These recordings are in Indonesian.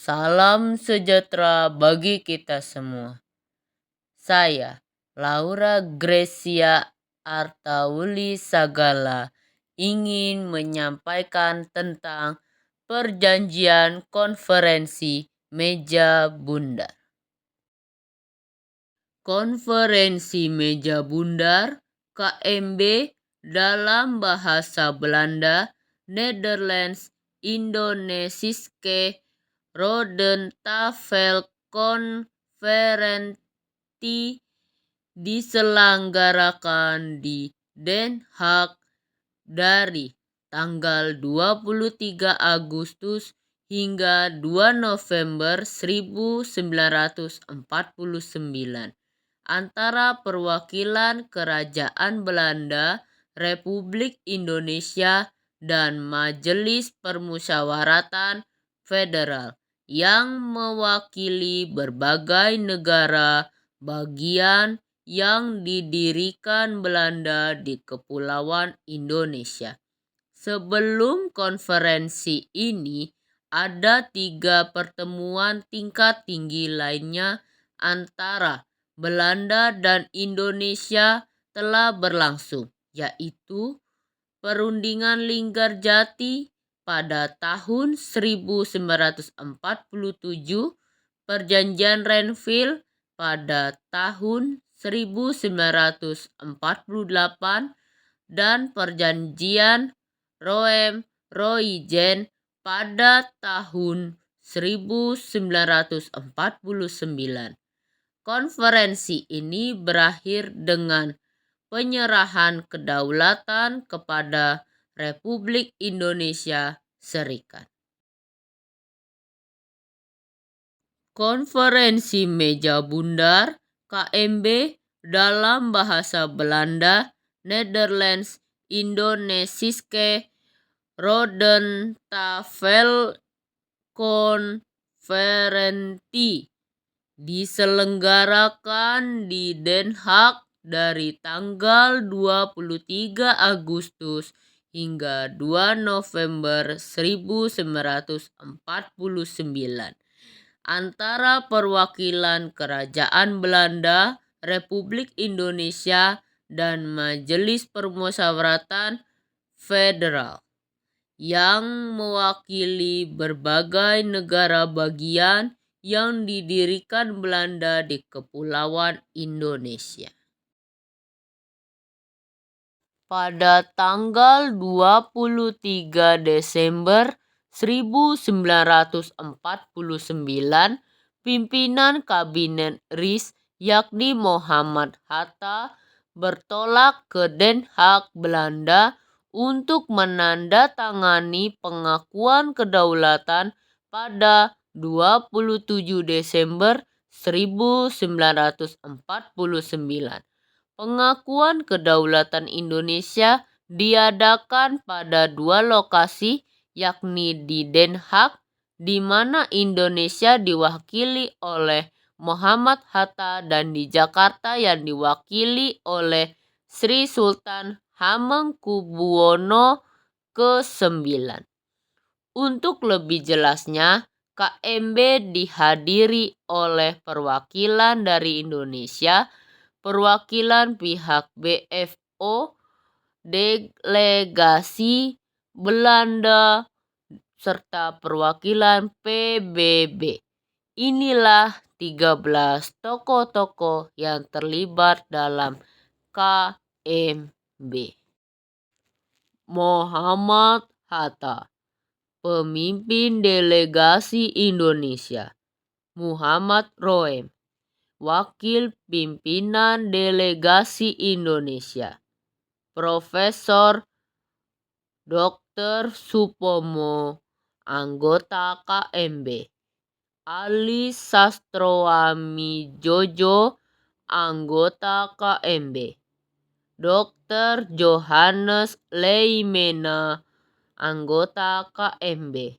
Salam sejahtera bagi kita semua. Saya, Laura Gracia Artauli Sagala, ingin menyampaikan tentang perjanjian konferensi meja bundar. Konferensi meja bundar KMB dalam bahasa Belanda, Netherlands, Indonesiske Rodentafelconferentie diselenggarakan di Den Haag dari tanggal 23 Agustus hingga 2 November 1949 antara perwakilan Kerajaan Belanda, Republik Indonesia, dan Majelis Permusyawaratan Federal yang mewakili berbagai negara bagian yang didirikan Belanda di Kepulauan Indonesia. Sebelum konferensi ini, ada 3 pertemuan tingkat tinggi lainnya antara Belanda dan Indonesia telah berlangsung, yaitu Perundingan Linggarjati pada tahun 1947, Perjanjian Renville pada tahun 1948, dan Perjanjian Roem-Roijen pada tahun 1949. Konferensi ini berakhir dengan penyerahan kedaulatan kepada Republik Indonesia Serikat. Konferensi meja bundar KMB dalam bahasa Belanda, Netherlands, Indonesiske Rodentafelconferentie diselenggarakan di Den Haag dari tanggal 23 Agustus hingga 2 November 1949 antara perwakilan Kerajaan Belanda, Republik Indonesia, dan Majelis Permusyawaratan Federal yang mewakili berbagai negara bagian yang didirikan Belanda di Kepulauan Indonesia. Pada tanggal 23 Desember 1949, pimpinan Kabinet RIS yakni Muhammad Hatta bertolak ke Den Haag, Belanda untuk menandatangani pengakuan kedaulatan pada 27 Desember 1949. Pengakuan kedaulatan Indonesia diadakan pada 2 lokasi, yakni di Den Haag, di mana Indonesia diwakili oleh Muhammad Hatta, dan di Jakarta yang diwakili oleh Sri Sultan Hamengkubuwono ke-9. Untuk lebih jelasnya, KMB dihadiri oleh perwakilan dari Indonesia, perwakilan pihak BFO, delegasi Belanda, serta perwakilan PBB. Inilah 13 tokoh-tokoh yang terlibat dalam KMB. Muhammad Hatta, pemimpin delegasi Indonesia. Muhammad Roem, wakil pimpinan delegasi Indonesia. Profesor Dr. Supomo, anggota KMB. Ali Sastroamijojo, anggota KMB. Dr. Johannes Leimena, anggota KMB.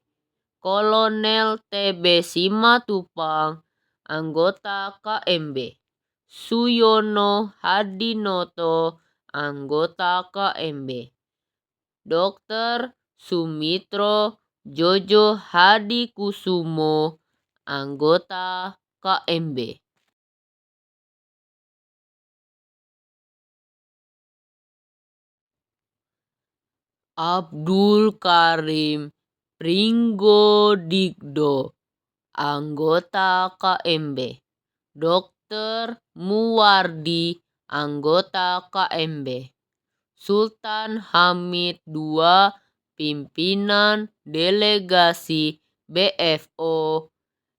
Kolonel TB Simatupang, anggota KMB. Suyono Hadinoto, anggota KMB. Dr. Sumitro Jojo Hadikusumo, anggota KMB. Abdul Karim Pringgodigdo, anggota KMB. Dr. Muwardi, anggota KMB. Sultan Hamid II, pimpinan delegasi BFO,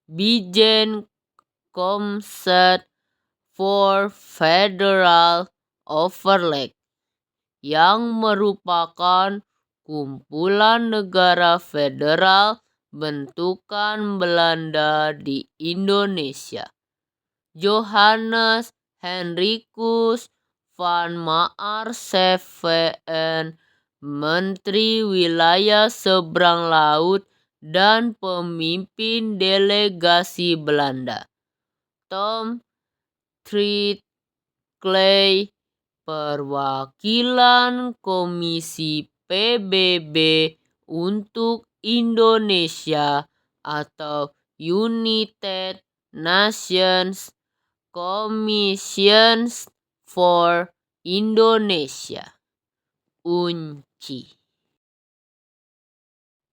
Bijen Komsat for Federal Overleg, yang merupakan kumpulan negara federal bentukan Belanda di Indonesia. Johannes Henricus van Maarseveen, Menteri Wilayah Seberang Laut dan pemimpin delegasi Belanda. Tom Treadley, perwakilan Komisi PBB untuk Indonesia atau United Nations Commissions for Indonesia, UNCI.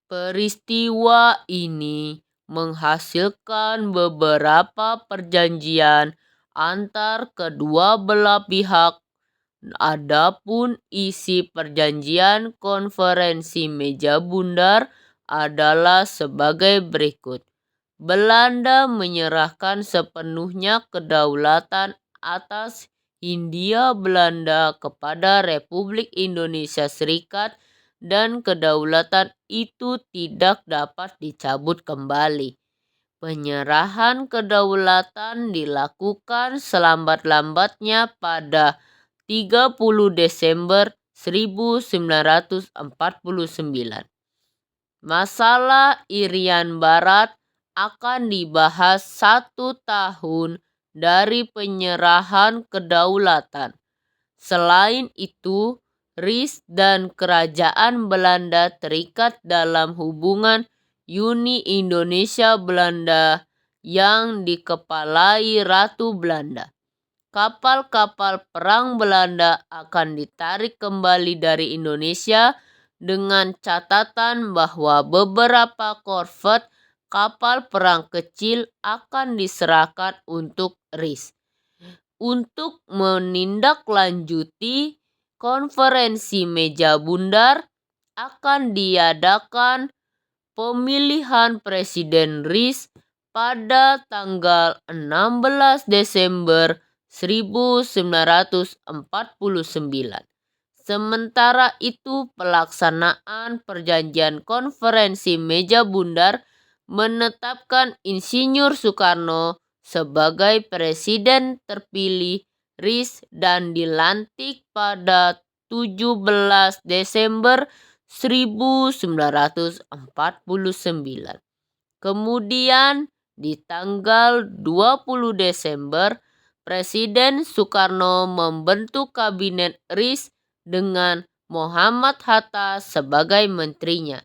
Peristiwa ini menghasilkan beberapa perjanjian antar kedua belah pihak. Adapun isi perjanjian konferensi meja bundar adalah sebagai berikut. Belanda menyerahkan sepenuhnya kedaulatan atas Hindia Belanda kepada Republik Indonesia Serikat dan kedaulatan itu tidak dapat dicabut kembali. Penyerahan kedaulatan dilakukan selambat-lambatnya pada 30 Desember 1949. Masalah Irian Barat akan dibahas 1 tahun dari penyerahan kedaulatan. Selain itu, RIS dan Kerajaan Belanda terikat dalam hubungan Uni Indonesia Belanda yang dikepalai Ratu Belanda. Kapal-kapal perang Belanda akan ditarik kembali dari Indonesia dengan catatan bahwa beberapa korvet kapal perang kecil akan diserahkan untuk RIS. Untuk menindaklanjuti konferensi meja bundar, akan diadakan pemilihan Presiden RIS pada tanggal 16 Desember 1949. Sementara itu, pelaksanaan perjanjian konferensi meja bundar menetapkan Insinyur Soekarno sebagai presiden terpilih RIS dan dilantik pada 17 Desember 1949. Kemudian di tanggal 20 Desember, Presiden Soekarno membentuk kabinet RIS dengan Muhammad Hatta sebagai menterinya.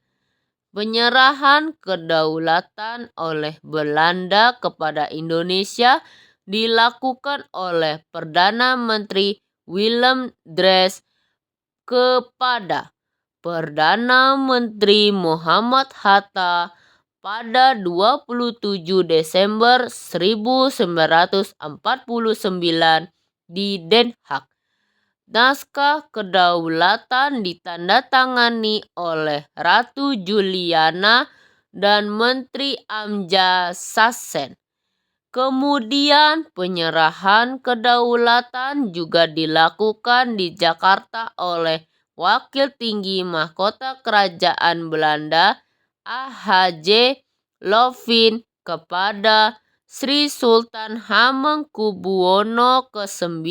Penyerahan kedaulatan oleh Belanda kepada Indonesia dilakukan oleh Perdana Menteri Willem Drees kepada Perdana Menteri Muhammad Hatta pada 27 Desember 1949 di Den Haag. Naskah kedaulatan ditandatangani oleh Ratu Juliana dan Menteri Amja Sassen. Kemudian penyerahan kedaulatan juga dilakukan di Jakarta oleh Wakil Tinggi Mahkota Kerajaan Belanda AHJ Lovin kepada Sri Sultan Hamengkubuwono ke-9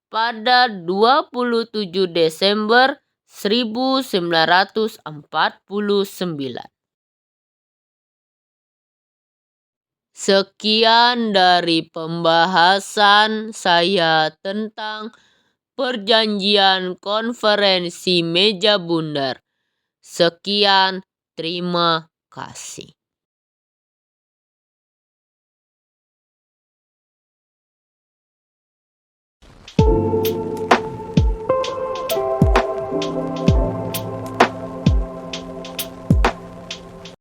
pada 27 Desember 1949. Sekian dari pembahasan saya tentang perjanjian konferensi meja bundar. Sekian, terima kasih.